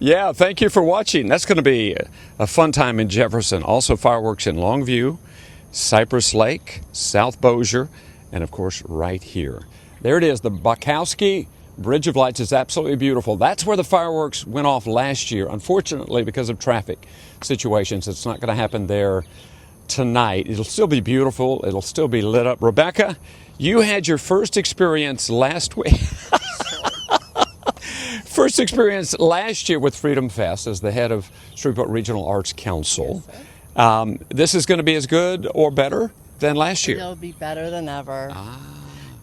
Yeah, thank you for watching. That's going to be a fun time in Jefferson. Also fireworks in Longview, Cypress Lake, South Bossier, and of course right here. There it is. The Bukowski Bridge of Lights is absolutely beautiful. That's where the fireworks went off last year. Unfortunately, because of traffic situations, it's not going to happen there tonight. It'll still be beautiful. It'll still be lit up. Rebecca, you had your first experience last week. First experience last year with Freedom Fest as the head of Shreveport Regional Arts Council. Yes, this is going to be as good or better than last year. it'll be better than ever.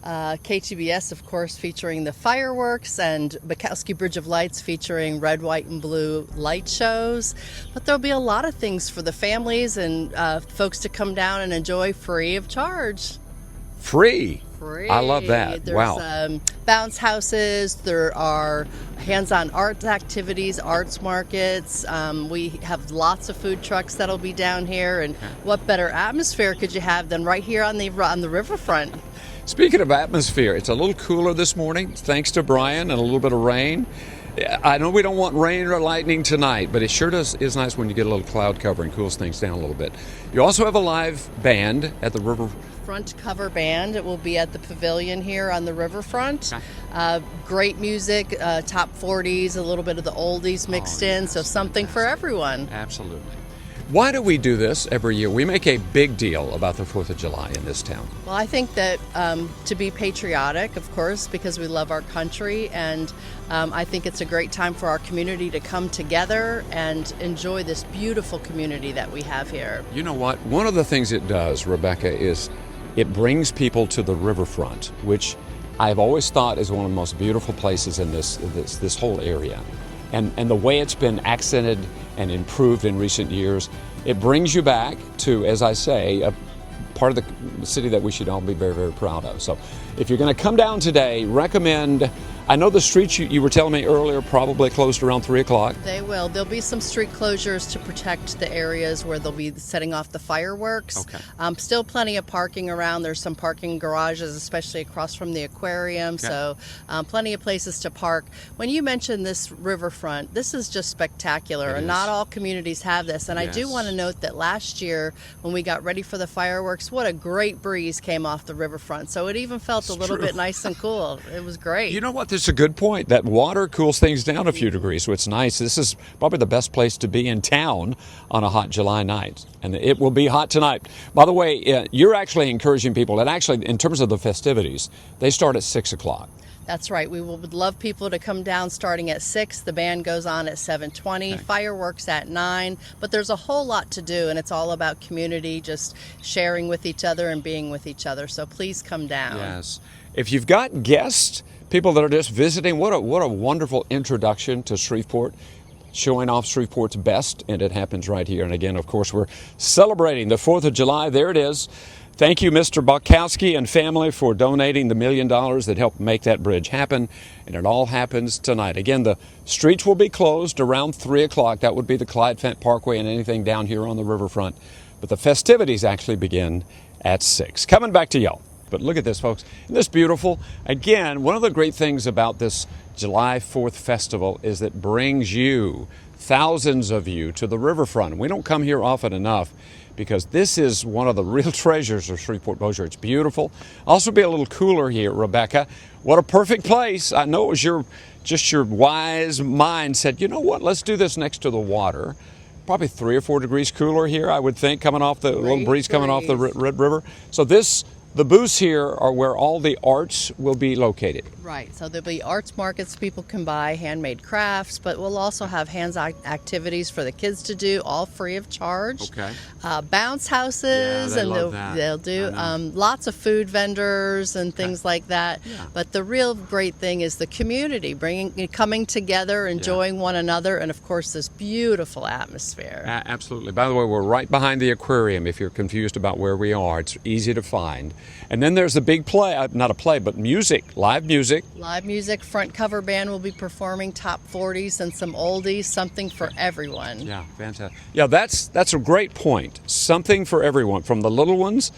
KTBS, of course, featuring the fireworks, and Bukowski Bridge of Lights featuring red, white, and blue light shows. But there'll be a lot of things for the families and folks to come down and enjoy free of charge. Free. Free. I love that. There's, Wow. Bounce houses. There are hands-on arts activities, arts markets. We have lots of food trucks that'll be down here. And what better atmosphere could you have than right here on the riverfront? Speaking of atmosphere, it's a little cooler this morning, thanks to Brian and a little bit of rain. I know we don't want rain or lightning tonight, but it sure is nice when you get a little cloud cover and cools things down a little bit. You also have a live band at the Front cover band. It will be at the pavilion here on the riverfront. Great music, top 40s, a little bit of the oldies mixed in, so something for everyone. Absolutely. Why do we do this every year? We make a big deal about the 4th of July in this town. Well, I think that to be patriotic, of course, because we love our country, and I think it's a great time for our community to come together and enjoy this beautiful community that we have here. You know what? One of the things it does, Rebecca, is it brings people to the riverfront, which I've always thought is one of the most beautiful places in this whole area. And the way it's been accented and improved in recent years, it brings you back to, as I say, a part of the city that we should all be very, very proud of. So if you're going to come down today, recommend, I know the streets you were telling me earlier probably closed around 3 o'clock. They will. There'll be some street closures to protect the areas where they'll be setting off the fireworks. Okay. Still plenty of parking around. There's some parking garages, especially across from the aquarium, so plenty of places to park. When you mentioned this riverfront, this is just spectacular, and not all communities have this. And I do want to note that last year, when we got ready for the fireworks, what a great breeze came off the riverfront. So it even felt a little bit nice and cool. It was great. You know what? That's a good point. That water cools things down a few degrees, so it's nice. This is probably the best place to be in town on a hot July night, and it will be hot tonight. By the way, you're actually encouraging people that actually, in terms of the festivities, they start at 6 o'clock. That's right. We would love people to come down starting at 6. The band goes on at 7:20. Okay. Fireworks at 9. But there's a whole lot to do, and it's all about community, just sharing with each other and being with each other. So please come down. Yes. If you've got guests, people that are just visiting, what a wonderful introduction to Shreveport, showing off Shreveport's best, and it happens right here. And again, of course, we're celebrating the 4th of July. There it is. Thank you, Mr. Bukowski and family, for donating the $1 million that helped make that bridge happen. And it all happens tonight. Again, the streets will be closed around 3 o'clock. That would be the Clyde Fent Parkway and anything down here on the riverfront. But the festivities actually begin at 6. Coming back to y'all. But look at this, folks. Isn't this beautiful? Again, one of the great things about this July 4th festival is that it brings you, thousands of you, to the riverfront. We don't come here often enough, because this is one of the real treasures of Shreveport Bossier. It's beautiful. Also be a little cooler here, Rebecca. What a perfect place. I know it was your wise mind said, you know what, let's do this next to the water. Probably 3 or 4 degrees cooler here, I would think, coming off the little breeze coming off the Red River. So the booths here are where all the arts will be located. Right, so there'll be arts markets, people can buy handmade crafts, but we'll also have hands-on activities for the kids to do, all free of charge. Okay. Bounce houses, Yeah, and love that. they'll do lots of food vendors and things like that. Yeah. But the real great thing is the community, coming together, enjoying one another, and of course this beautiful atmosphere. Absolutely. By the way, we're right behind the aquarium. If you're confused about where we are, it's easy to find. And then there's the big play, not a play, but music, live music. Live music, front cover band will be performing top 40s and some oldies, something for everyone. Yeah, fantastic. Yeah, that's a great point. Something for everyone, from the little ones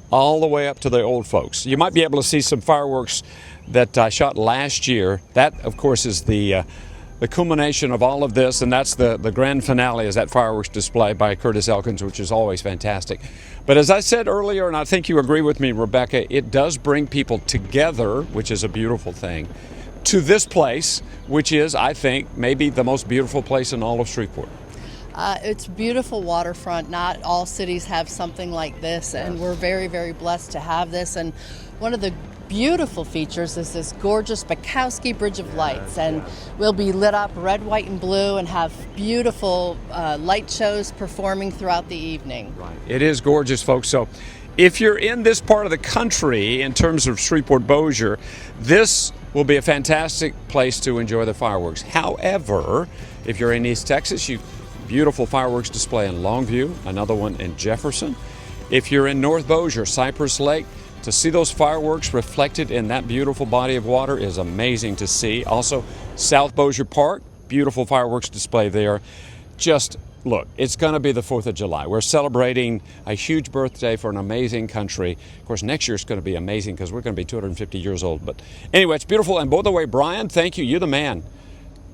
all the way up to the old folks. You might be able to see some fireworks that I shot last year. That, of course, is the the culmination of all of this, and that's the grand finale, is that fireworks display by Curtis Elkins, which is always fantastic. But as I said earlier, and I think you agree with me, Rebecca, it does bring people together, which is a beautiful thing, to this place, which is, I think, maybe the most beautiful place in all of Shreveport. It's beautiful waterfront. Not all cities have something like this, and we're very, very blessed to have this. And one of the beautiful features is this gorgeous Bukowski Bridge of Lights, and we'll be lit up red, white, and blue, and have beautiful light shows performing throughout the evening. Right. It is gorgeous, folks. So if you're in this part of the country, in terms of Shreveport-Bossier, this will be a fantastic place to enjoy the fireworks. However, if you're in East Texas, beautiful fireworks display in Longview, another one in Jefferson. If you're in North Bossier, Cypress Lake, to see those fireworks reflected in that beautiful body of water is amazing to see. Also, South Bossier Park, beautiful fireworks display there. Just look, it's going to be the 4th of July. We're celebrating a huge birthday for an amazing country. Of course, next year is going to be amazing because we're going to be 250 years old. But anyway, it's beautiful. And by the way, Brian, thank you. You're the man.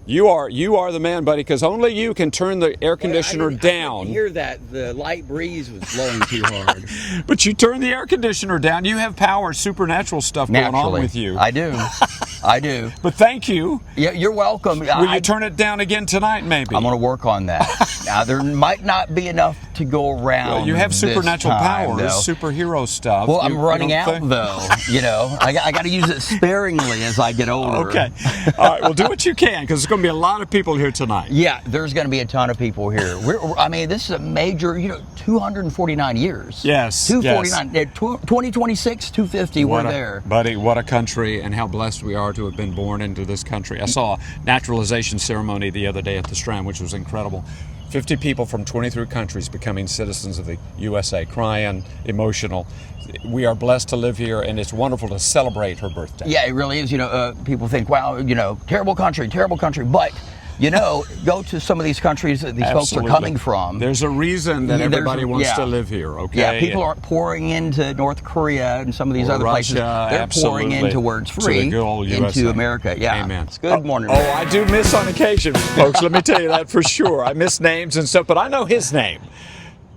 You are the man, buddy, because only you can turn the air conditioner down. I didn't hear that. The light breeze was blowing too hard. But you turn the air conditioner down. You have power, supernatural stuff going on with you. I do. I do. But thank you. Yeah, you're welcome. Will you turn it down again tonight, maybe? I'm going to work on that. Now, there might not be enough to go around. Well, you have supernatural powers, though. superhero stuff. Well, I'm running out, though. You know, I got to use it sparingly as I get older. Okay. All right. Well, do what you can, because there's going to be a lot of people here tonight. Yeah, there's going to be a ton of people here. I mean, this is a major, 249 years. Yes. 249. Yes. 2026, 250, we're there. Buddy, what a country, and how blessed we are to have been born into this country. I saw a naturalization ceremony the other day at the Strand, which was incredible. 50 people from 23 countries becoming citizens of the USA, crying, emotional. We are blessed to live here, and it's wonderful to celebrate her birthday. Yeah, it really is. People think, wow, terrible country, but go to some of these countries that these folks are coming from. There's a reason that everybody wants to live here, okay? Yeah, people aren't pouring into North Korea and some of these other places. They're pouring into where it's free, into America. Yeah. Amen. It's good morning. Oh, I do miss on occasion, folks. Let me tell you that for sure. I miss names and stuff, but I know his name.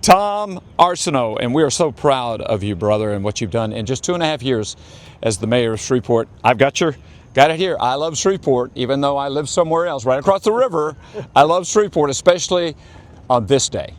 Tom Arsenault, and we are so proud of you, brother, and what you've done in just 2.5 years as the mayor of Shreveport. I've got it here. I love Shreveport, even though I live somewhere else, right across the river. I love Shreveport, especially on this day.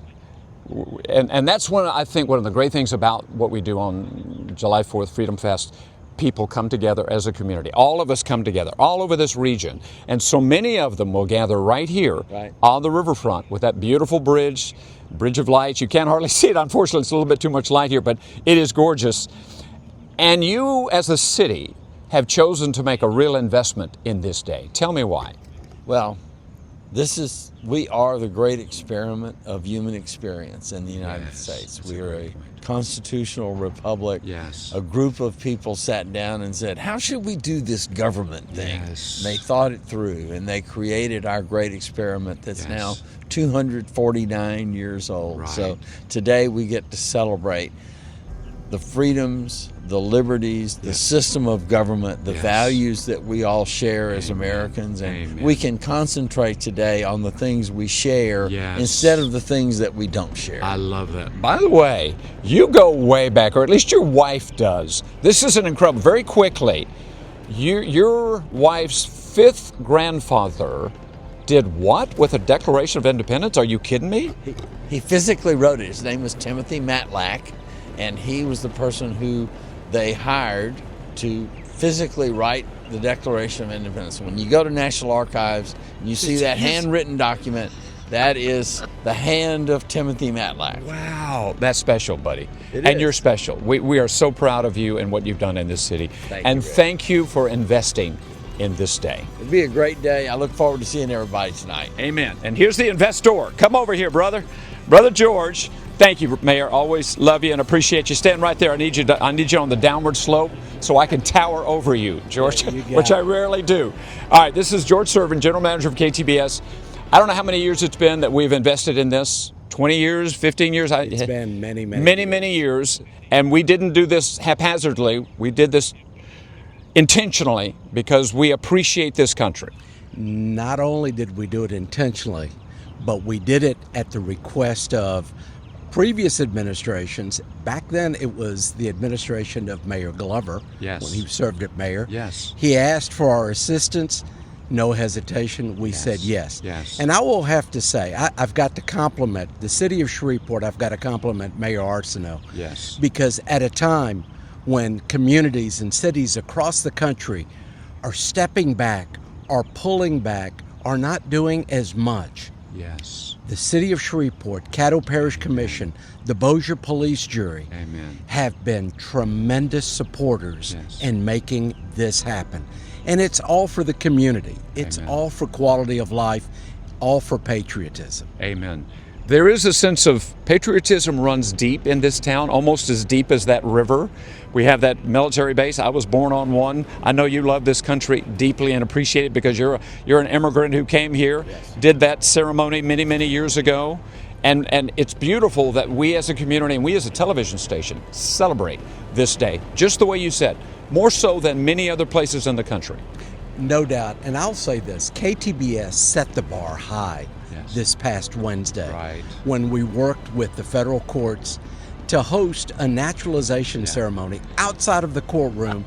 And that's I think one of the great things about what we do on July 4th, Freedom Fest. People come together as a community. All of us come together all over this region. And so many of them will gather right here on the riverfront with that beautiful bridge of lights. You can't hardly see it, unfortunately. It's a little bit too much light here, but it is gorgeous. And you, as a city, have chosen to make a real investment in this day. Tell me why. Well, we are the great experiment of human experience in the United States. We are a constitutional republic. Yes. A group of people sat down and said, how should we do this government thing? Yes. And they thought it through, and they created our great experiment that's now 249 years old. Right. So today we get to celebrate the freedoms, the liberties, the system of government, the values that we all share as Americans, and we can concentrate today on the things we share instead of the things that we don't share. I love that. By the way, you go way back, or at least your wife does. This is an incredible, very quickly, your wife's 5th grandfather did what with a Declaration of Independence? Are you kidding me? He physically wrote it. His name was Timothy Matlack, and he was the person who they hired to physically write the Declaration of Independence. When you go to National Archives and you see that handwritten document, that is the hand of Timothy Matlack. Wow, that's special, buddy. And you're special. We are so proud of you and what you've done in this city. Thank you for investing in this day. It'll be a great day. I look forward to seeing everybody tonight. Amen. And here's the investor. Come over here, brother. Brother George. Thank you, Mayor. Always love you and appreciate you. Stand right there. I need you on the downward slope so I can tower over you, George, which I rarely do. All right, this is George Servin, General Manager of KTBS. I don't know how many years it's been that we've invested in this. 20 years, 15 years? It's been many years. And we didn't do this haphazardly. We did this intentionally because we appreciate this country. Not only did we do it intentionally, but we did it at the request of previous administrations. Back then, it was the administration of Mayor Glover. Yes. When he served as mayor. Yes. He asked for our assistance. No hesitation. We said yes. Yes. And I will have to say, I've got to compliment the city of Shreveport. I've got to compliment Mayor Arsenault. Yes. Because at a time when communities and cities across the country are stepping back, are pulling back, are not doing as much, Yes. the city of Shreveport, Caddo Parish Commission, the Bossier Police Jury Amen. have been tremendous supporters Yes. in making this happen. And it's all for the community. It's Amen. all for quality of life, all for patriotism. Amen. There is a sense of patriotism runs deep in this town, almost as deep as that river. We have that military base. I was born on one. I know you love this country deeply and appreciate it because you're an immigrant who came here, did that ceremony many, many years ago. And it's beautiful that we as a community and we as a television station celebrate this day, just the way you said, more so than many other places in the country. No doubt. And I'll say this, KTBS set the bar high Yes. this past Wednesday Right. when we worked with the federal courts to host a naturalization ceremony outside of the courtroom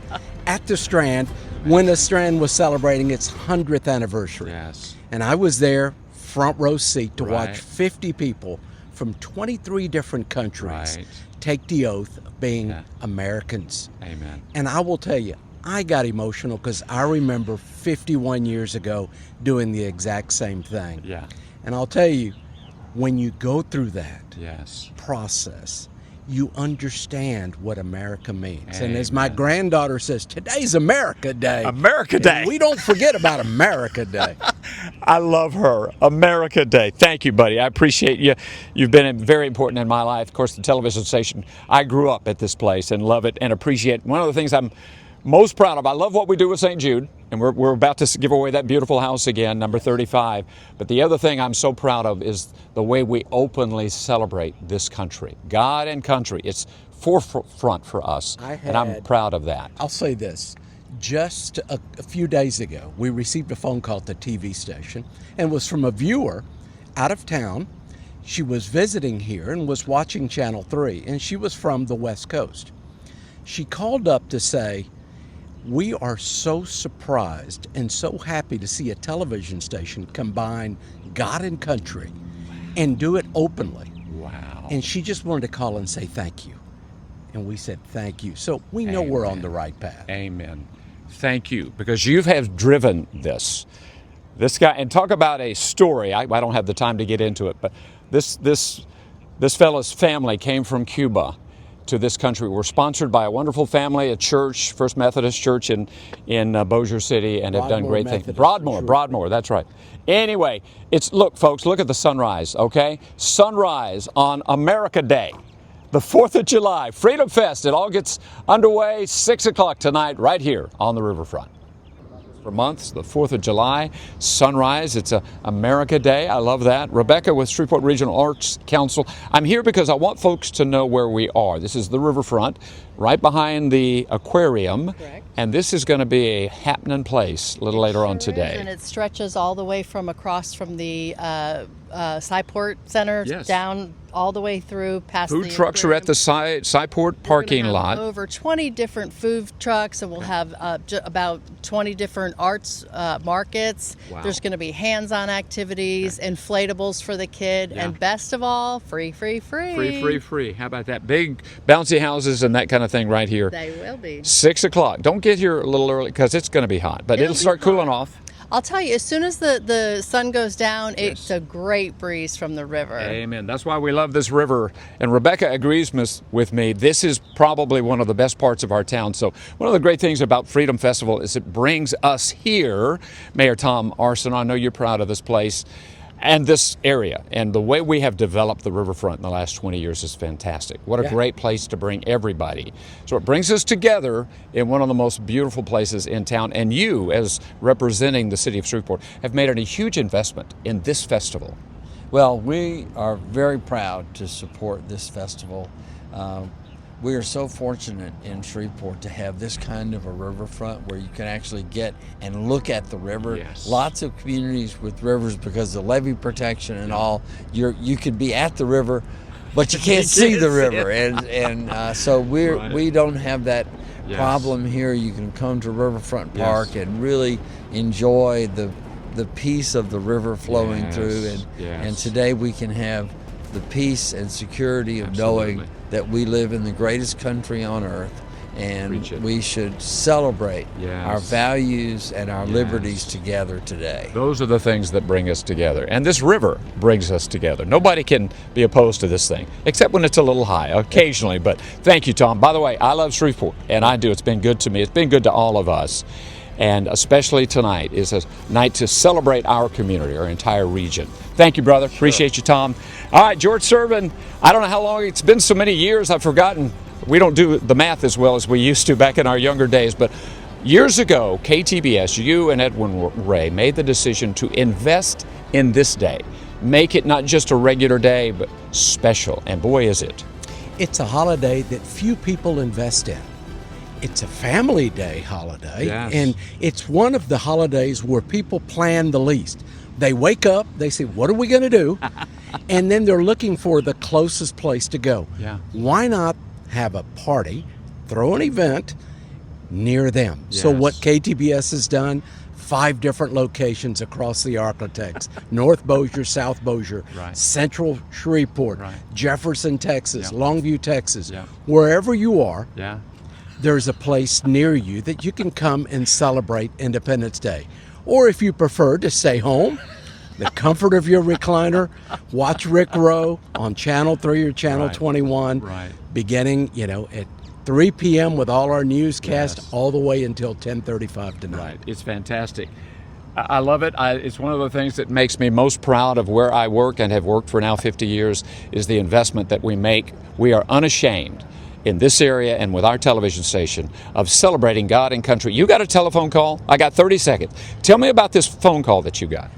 at the Strand when the Strand was celebrating its 100th anniversary. Yes. And I was there, front row seat, to Right. watch 50 people from 23 different countries Right. take the oath of being Yeah. Americans. Amen. And I will tell you, I got emotional because I remember 51 years ago doing the exact same thing. Yeah. And I'll tell you, when you go through that Yes. process, you understand what America means. And as my Amen. granddaughter says, today's America Day. America And Day. we don't forget about America Day. I love her. America Day. Thank you, buddy. I appreciate you. You've been very important in my life. Of course, the television station, I grew up at this place and love it and appreciate. One of the things I'm most proud of, I love what we do with St. Jude, and we're about to give away that beautiful house again, number 35. But the other thing I'm so proud of is the way we openly celebrate this country. God and country. It's forefront for us, and I'm proud of that. I'll say this. Just a few days ago, we received a phone call at the TV station, and it was from a viewer out of town. She was visiting here and was watching Channel 3, and she was from the West Coast. She called up to say, we are so surprised and so happy to see a television station combine God and country and do it openly. Wow. And she just wanted to call and say thank you. And we said thank you. So we know we're on Amen. the right path. Amen. Thank you, because you have driven this. This guy, and talk about a story. I don't have the time to get into it, but this fellow's family came from Cuba to this country. We're sponsored by a wonderful family, a church, First Methodist Church in Bossier City, and have done Broadmoor great Methodist things. in Broadmoor, that's right. Anyway, look, folks, look at the sunrise, okay? Sunrise on America Day, the 4th of July, Freedom Fest. It all gets underway 6 o'clock tonight right here on the Riverfront. For months, the 4th of July, sunrise. It's a America Day. I love that. Rebecca with Shreveport Regional Arts Council. I'm here because I want folks to know where we are. This is the Riverfront, right behind the aquarium. Correct. And this is going to be a happening place a little later on Sure is, today. and it stretches all the way from across from the Scyport Center Yes. down all the way through past Food the trucks are at the aquarium. Scyport We're gonna parking have lot. Over 20 different food trucks, and we'll have about 20 different arts markets. Wow. There's going to be hands-on activities, inflatables for the kid, Yeah. and best of all, free. Free. How about that? Big bouncy houses and that kind of thing right here. They will be. 6 o'clock. Don't get here a little early because it's going to be hot, but it'll be start cooling off. I'll tell you, as soon as the sun goes down, it's a great breeze from the river. Amen. That's why we love this river. And Rebecca agrees with me. This is probably one of the best parts of our town. So one of the great things about Freedom Festival is it brings us here. Mayor Tom Arsenault, I know you're proud of this place and this area. And the way we have developed the Riverfront in the last 20 years is fantastic. What a great place to bring everybody. So it brings us together in one of the most beautiful places in town. And you, as representing the city of Shreveport, have made a huge investment in this festival. Well, we are very proud to support this festival. we are so fortunate in Shreveport to have this kind of a riverfront where you can actually get and look at the river. Yes. Lots of communities with rivers, because of levee protection and all, you could be at the river, but you can't see the river, and so we don't have that problem here. You can come to Riverfront Park and really enjoy the peace of the river flowing through, and today we can have the peace and security of knowing that we live in the greatest country on earth, and we should celebrate our values and our liberties together today. Those are the things that bring us together, and this river brings us together. Nobody can be opposed to this thing, except when it's a little high occasionally. But thank you, Tom. By the way, I love Shreveport, and I do. It's been good to me. It's been good to all of us. And especially tonight is a night to celebrate our community, our entire region. Thank you, brother. Appreciate you, Tom. All right, George Servin, I don't know how long, it's been so many years, I've forgotten. We don't do the math as well as we used to back in our younger days, but years ago, KTBS, you and Edwin Ray made the decision to invest in this day. Make it not just a regular day, but special. And boy, is it. It's a holiday that few people invest in. It's a family day holiday, and it's one of the holidays where people plan the least. They wake up, they say, what are we going to do? And then they're looking for the closest place to go. Why not have a party, throw an event near them? So what KTBS has done, 5 different locations across the Arklatex: North Bossier, South Bossier, Central Shreveport, Jefferson, Texas, Longview, Texas. Wherever you are, there's a place near you that you can come and celebrate Independence Day. Or if you prefer to stay home, the comfort of your recliner, watch Rick Rowe on Channel 3 or Channel 21, beginning, at 3 p.m. with all our newscasts all the way until 10:35 tonight. It's fantastic. I love it. It's one of the things that makes me most proud of where I work and have worked for now 50 years is the investment that we make. We are unashamed in this area and with our television station of celebrating God and country. You got a telephone call? I got 30 seconds. Tell me about this phone call that you got.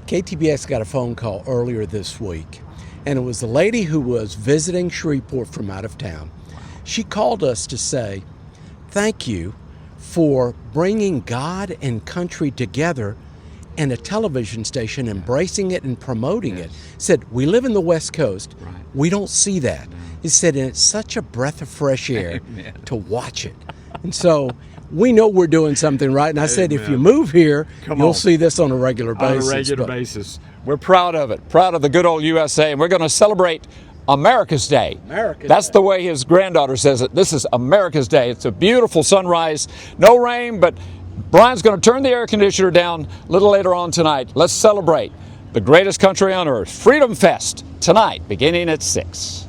KTBS got a phone call earlier this week, and it was a lady who was visiting Shreveport from out of town. She called us to say, thank you for bringing God and country together, and a television station embracing it and promoting it. Said, we live in the West Coast. We don't see that. He said, and it's such a breath of fresh air to watch it. And so we know we're doing something right. And I said, if you move here, you'll see this on a regular basis. On a regular basis. We're proud of it, proud of the good old USA. And we're going to celebrate America's Day. That's the way his granddaughter says it. This is America's Day. It's a beautiful sunrise. No rain, but Brian's going to turn the air conditioner down a little later on tonight. Let's celebrate the greatest country on earth. Freedom Fest tonight, beginning at 6.